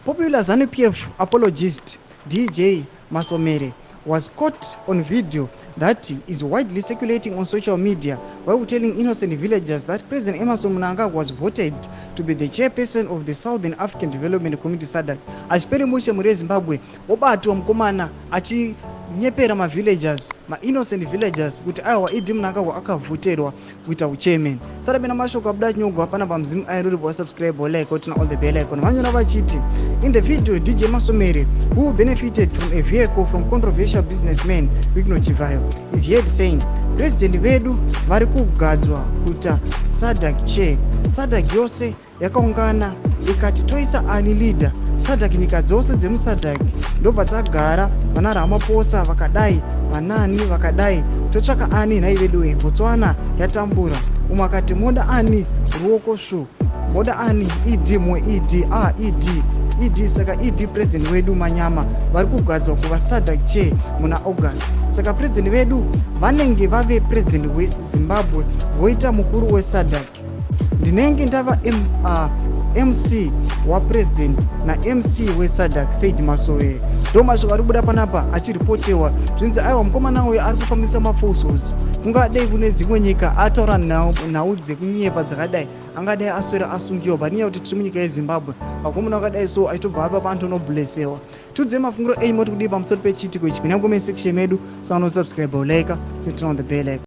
Popular ZANU-PF apologist DJ Masomere was caught on video that is widely circulating on social media while telling innocent villagers that President Emmerson Mnangagwa was voted to be the chairperson of the Southern African Development Community Sadc. Achipere mushe muri Zimbabwe obatwa mukomana achinyepera villagers, innocent villagers kuti aiwa idi Mnangagwa akavhoterwa kuita uchairman. Sara bena mashoko abuda nyogwa hapana pamzimu airuri subscribe like kuti na all the bell icon. Vanyona vachiti in the video DJ Masomere, who benefited from a vehicle from controversial businessman Chivayo, is heard saying President vedu vari kugadzwa kuita Sadc chair. Sadc yose yakaungana ikati toisa ani leader. Sadc nyika dzose dzemusadc ndobva dzagara vana Ramaphosa vakadai, vanani vakadai, totsvaka ani nhai vedu Botswana yatambura umwe akati moda ani ruoko svu, moda ani idi mwe idi saka idi president wedu manyama vari kugadzwa kuva Sadc chair muna August. Saka president vedu vanenge vave president weZimbabwe voita mukuru weSadc. Ndinenge ndava MC wa president na MC weSadc Said Masowere. Ndo mashoko ari kubuda panapa achiripotewa zvinzi aiwa mukomana uyu ari kufambisa mafosos kungadai kune dzimwe nyika ataura nhau dzekunyepa dzakadai angadai aswera asungiwa paniya kuti tiri munyika yeZimbabwe vakomana vakadai so aitobva apa pantu anobhulesewa. Tudze mafungiro eimoti kudii pamusoro pechitiko ichi. Pinha comment section medu, sano subscribe like, turn on the bell icon.